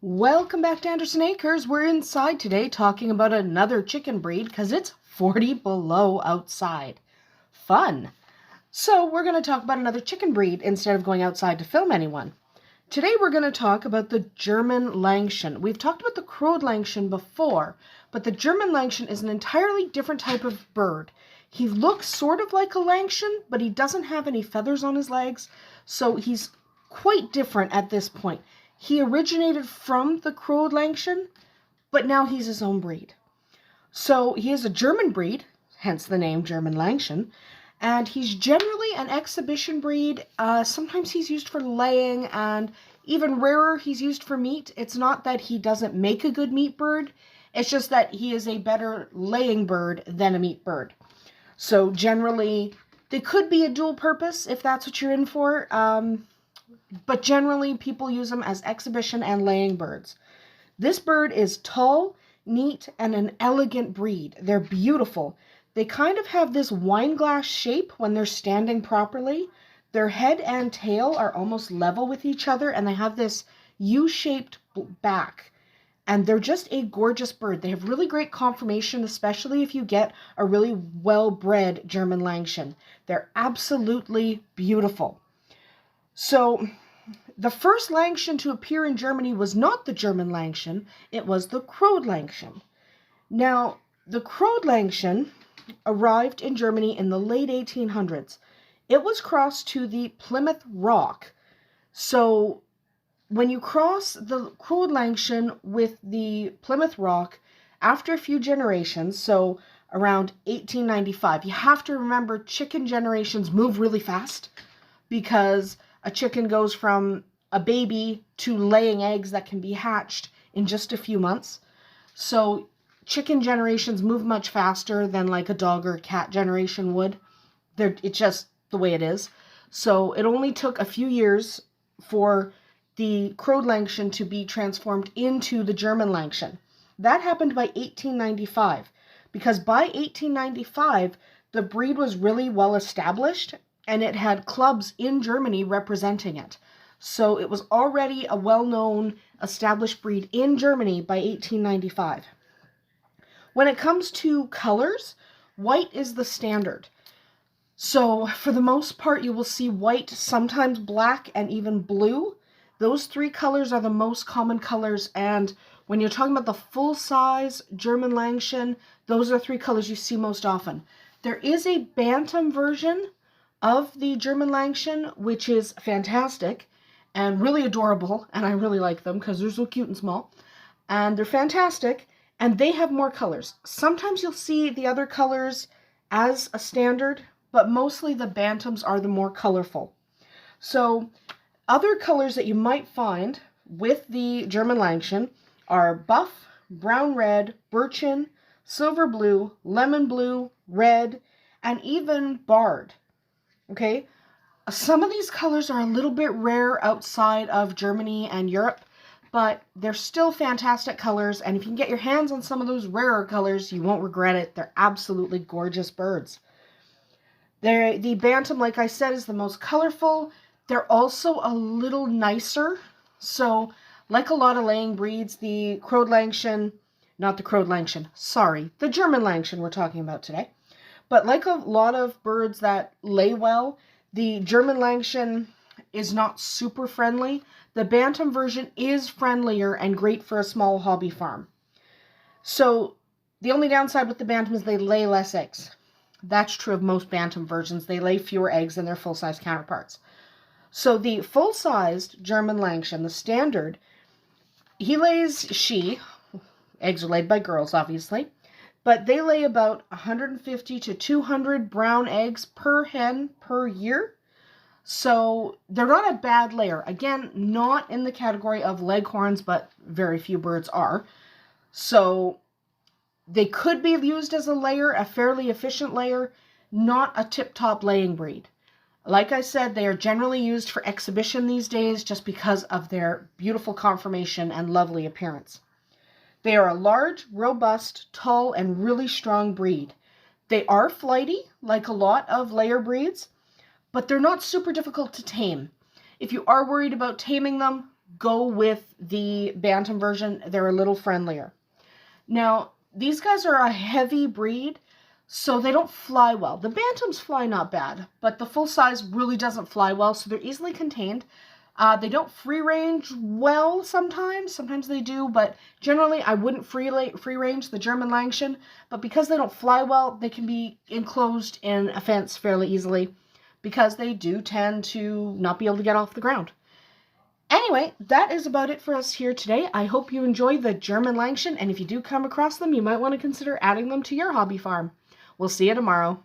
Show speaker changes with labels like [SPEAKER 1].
[SPEAKER 1] Welcome back to Andersen Acres. We're inside today talking about another chicken breed because it's 40 below outside. Fun! So we're going to talk about another chicken breed instead of going outside to film anyone. Today we're going to talk about the German Langshan. We've talked about the Croad Langshan before, but the German Langshan is an entirely different type of bird. He looks sort of like a Langshan, but he doesn't have any feathers on his legs, so he's quite different at this point. He originated from the Croad Langshan, but now he's his own breed. So he is a German breed, hence the name German Langshan, and he's generally an exhibition breed. Sometimes he's used for laying, and even rarer, he's used for meat. It's not that he doesn't make a good meat bird, it's just that he is a better laying bird than a meat bird. So generally, they could be a dual purpose if that's what you're in for. But generally, people use them as exhibition and laying birds. This bird is tall, neat, and an elegant breed. They're beautiful. They kind of have this wine glass shape when they're standing properly. Their head and tail are almost level with each other, and they have this U-shaped back. And they're just a gorgeous bird. They have really great conformation, especially if you get a really well-bred German Langshan. They're absolutely beautiful. So, the first Langshan to appear in Germany was not the German Langshan, it was the Croad Langshan. Now, the Croad Langshan arrived in Germany in the late 1800s. It was crossed to the Plymouth Rock. So, when you cross the Croad Langshan with the Plymouth Rock, after a few generations, so around 1895, you have to remember chicken generations move really fast because a chicken goes from a baby to laying eggs that can be hatched in just a few months. So chicken generations move much faster than like a dog or a cat generation would. It's just the way it is. So it only took a few years for the Croad Langshan to be transformed into the German Langshan. That happened by 1895, because by 1895, the breed was really well established and it had clubs in Germany representing it. So it was already a well-known, established breed in Germany by 1895. When it comes to colors, white is the standard. So for the most part, you will see white, sometimes black, and even blue. Those three colors are the most common colors, and when you're talking about the full-size German Langshan, those are three colors you see most often. There is a bantam version of the German Langshan, which is fantastic and really adorable, and I really like them because they're so cute and small, and they're fantastic, and they have more colors. Sometimes you'll see the other colors as a standard, but mostly the bantams are the more colorful. So other colors that you might find with the German Langshan are buff, brown red, birchen, silver blue, lemon blue, red, and even barred. Okay, some of these colors are a little bit rare outside of Germany and Europe, but they're still fantastic colors, and if you can get your hands on some of those rarer colors, you won't regret it. They're absolutely gorgeous birds. The bantam, like I said, is the most colorful. They're also a little nicer. So, like a lot of laying breeds, the Croad Langshan, not the Croad Langshan, sorry, the German Langshan we're talking about today. But like a lot of birds that lay well, the German Langshan is not super friendly. The bantam version is friendlier and great for a small hobby farm. So the only downside with the bantam is they lay less eggs. That's true of most bantam versions. They lay fewer eggs than their full-size counterparts. So the full-sized German Langshan, the standard, eggs are laid by girls, obviously, but they lay about 150 to 200 brown eggs per hen per year. So they're not a bad layer. Again, not in the category of leghorns, but very few birds are. So they could be used as a layer, a fairly efficient layer, not a tip-top laying breed. Like I said, they are generally used for exhibition these days just because of their beautiful conformation and lovely appearance. They are a large, robust, tall, and really strong breed. They are flighty, like a lot of layer breeds, but they're not super difficult to tame. If you are worried about taming them, go with the Bantam version. They're a little friendlier. Now, these guys are a heavy breed, so they don't fly well. The Bantams fly not bad, but the full size really doesn't fly well, so they're easily contained. They don't free range well sometimes. Sometimes they do, but generally I wouldn't free range the German Langshan. But because they don't fly well, they can be enclosed in a fence fairly easily because they do tend to not be able to get off the ground. Anyway, that is about it for us here today. I hope you enjoy the German Langshan, and if you do come across them, you might want to consider adding them to your hobby farm. We'll see you tomorrow.